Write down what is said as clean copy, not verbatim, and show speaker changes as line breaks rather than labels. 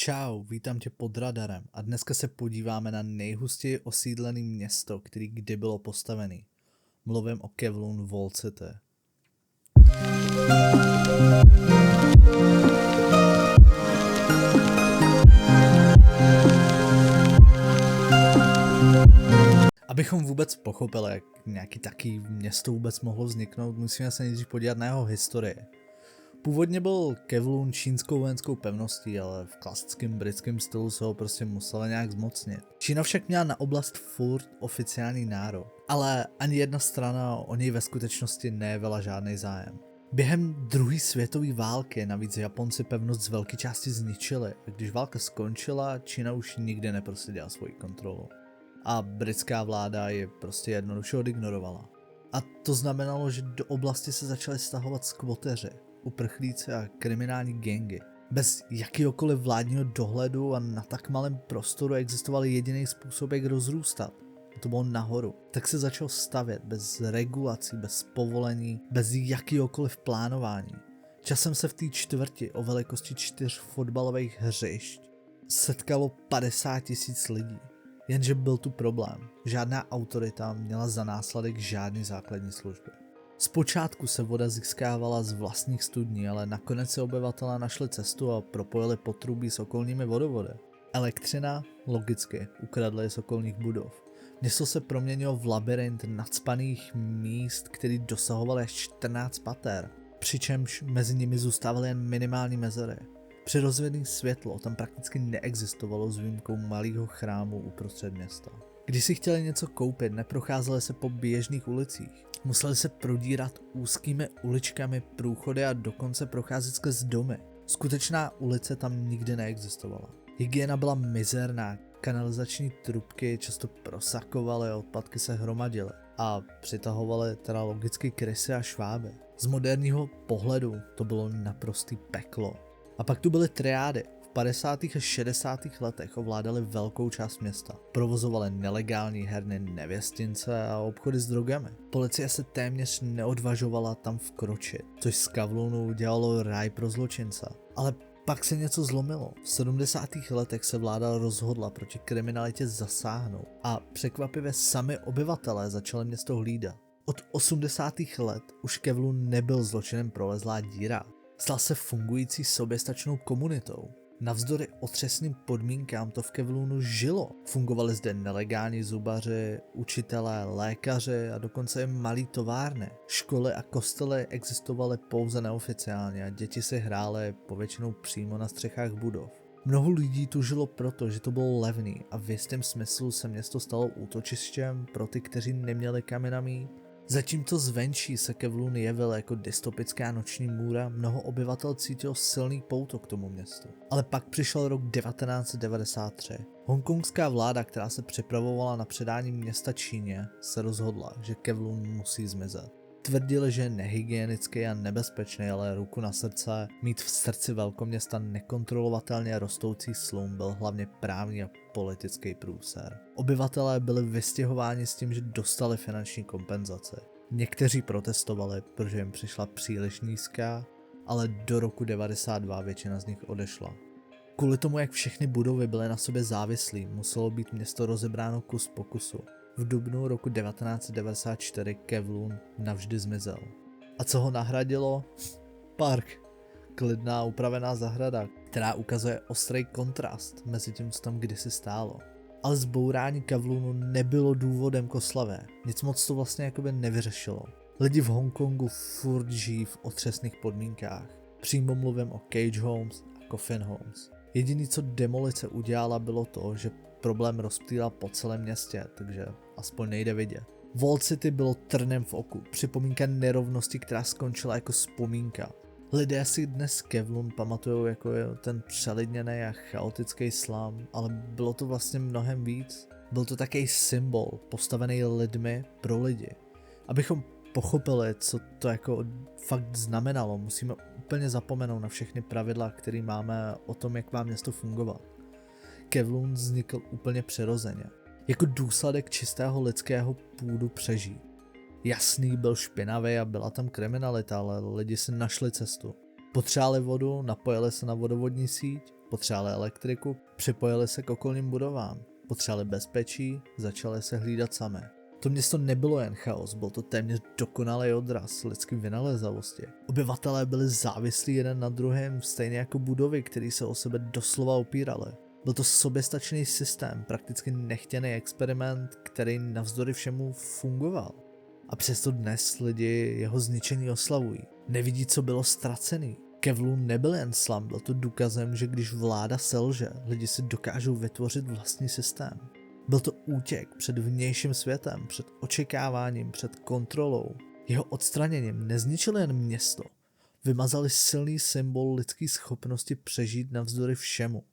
Čau, vítám tě pod radarem a dneska se podíváme na nejhustěji osídlené město, který kdy bylo postavený. Mluvím o Kowloon Walled City. Abychom vůbec pochopili, jak nějaký taký město vůbec mohlo vzniknout, musíme se nejdřív podívat na jeho historii. Původně byl Kowloon čínskou vojenskou pevností, ale v klasickém britském stylu se ho prostě musela nějak zmocnit. Čína však měla na oblast furt oficiální nárok, ale ani jedna strana o něj ve skutečnosti nejevila žádný zájem. Během druhé světové války navíc Japonci pevnost z velké části zničili a když válka skončila, Čína už nikdy neprosadila svoji kontrolu. A britská vláda ji prostě jednoduše odignorovala. A to znamenalo, že do oblasti se začaly stahovat skvoteři, uprchlíci a kriminální gangy. Bez jakýhokoliv vládního dohledu a na tak malém prostoru existoval jediný způsob, jak rozrůstat. A to bylo nahoru. Tak se začal stavět bez regulací, bez povolení, bez jakýhokoliv plánování. Časem se v té čtvrti o velikosti 4 fotbalových hřišť setkalo 50 000 lidí. Jenže byl tu problém. Žádná autorita měla za následek žádný základní služby. Zpočátku se voda získávala z vlastních studní, ale nakonec si obyvatelé našli cestu a propojili potrubí s okolními vodovody. Elektřina, logicky, ukradli z okolních budov. Město se proměnilo v labyrint nacpaných míst, který dosahovaly až 14 pater, přičemž mezi nimi zůstávaly jen minimální mezery. Přirozené světlo tam prakticky neexistovalo s výjimkou malého chrámu uprostřed města. Když si chtěli něco koupit, neprocházeli se po běžných ulicích. Museli se prodírat úzkými uličkami, průchody a dokonce procházet skrz domy. Skutečná ulice tam nikdy neexistovala. Hygiena byla mizerná, kanalizační trubky často prosakovaly, odpadky se hromadily a přitahovaly teda logicky krysy a šváby. Z moderního pohledu to bylo naprostý peklo. A pak tu byly triády. V 50. a 60. letech ovládali velkou část města. Provozovali nelegální herny nevěstince a obchody s drogami. Policie se téměř neodvažovala tam vkročit, což z Kowloonu dělalo ráj pro zločince. Ale pak se něco zlomilo. V 70. letech se vláda rozhodla proti kriminalitě zasáhnout a překvapivě sami obyvatelé začali město hlídat. Od 80. let už Kowloon nebyl zločinem prolezlá díra. Stal se fungující soběstačnou komunitou. Navzdory otřesným podmínkám to v Kowloonu žilo. Fungovali zde nelegální zubaři, učitelé, lékaři a dokonce i malý továrny. Školy a kostely existovaly pouze neoficiálně a děti si hrály povětšinou přímo na střechách budov. Mnoho lidí tu žilo proto, že to bylo levný a v jistém smyslu se město stalo útočištěm pro ty, kteří neměli kam jinam jít. Zatímco zvenčí se Kowloon jevil jako dystopická noční můra, mnoho obyvatel cítilo silný pouto k tomu městu. Ale pak přišel rok 1993. Hongkongská vláda, která se připravovala na předání města Číně, se rozhodla, že Kowloon musí zmizet. Tvrdili, že je nehygienický a nebezpečný, ale ruku na srdce, mít v srdci velkoměsta nekontrolovatelně rostoucí slum byl hlavně právní a politický průser. Obyvatelé byli vystěhováni s tím, že dostali finanční kompenzaci. Někteří protestovali, protože jim přišla příliš nízká, ale do roku 92 většina z nich odešla. Kvůli tomu, jak všechny budovy byly na sobě závislí, muselo být město rozebráno kus po kusu. V dubnu roku 1994 Kowloon navždy zmizel. A co ho nahradilo? Park. Klidná upravená zahrada, která ukazuje ostrý kontrast mezi tím, co tam kdysi stálo. Ale zbourání Kowloonu nebylo důvodem k oslavě. Nic moc to vlastně jakoby nevyřešilo. Lidi v Hongkongu furt žijí v otřesných podmínkách. Přímo mluvím o cage homes a coffin homes. Jediný, co demolice udělala, bylo to, že problém rozptýlila po celém městě, takže aspoň nejde vidět. Walled City bylo trnem v oku, připomínka nerovnosti, která skončila jako vzpomínka. Lidé si dnes Kowloon pamatujou jako ten přelidněný a chaotický slum, ale bylo to vlastně mnohem víc. Byl to takový symbol, postavený lidmi pro lidi. Abychom pochopili, co to jako fakt znamenalo, musíme úplně zapomenout na všechny pravidla, které máme o tom, jak má město fungovat. Kowloon vznikl úplně přirozeně, jako důsledek čistého lidského půdu přežít. Jasný, byl špinavý a byla tam kriminalita, ale lidi si našli cestu. Potřebovali vodu, napojili se na vodovodní síť Potřebovali elektriku, připojili se k okolním budovám. Potřebovali bezpečí, začali se hlídat sami. To město nebylo jen chaos, byl to téměř dokonalý odraz lidské vynalézavosti. Obyvatelé byli závislí jeden na druhém, stejně jako budovy, které se o sebe doslova opíraly. Byl to soběstačný systém, prakticky nechtěný experiment, který navzdory všemu fungoval. A přesto dnes lidi jeho zničení oslavují. Nevidí, co bylo ztracený. Kevlun nebyl jen slam, byl to důkazem, že když vláda selže, lidi si dokážou vytvořit vlastní systém. Byl to útěk před vnějším světem, před očekáváním, před kontrolou. Jeho odstraněním nezničili jen město, vymazali silný symbol lidské schopnosti přežít navzdory všemu.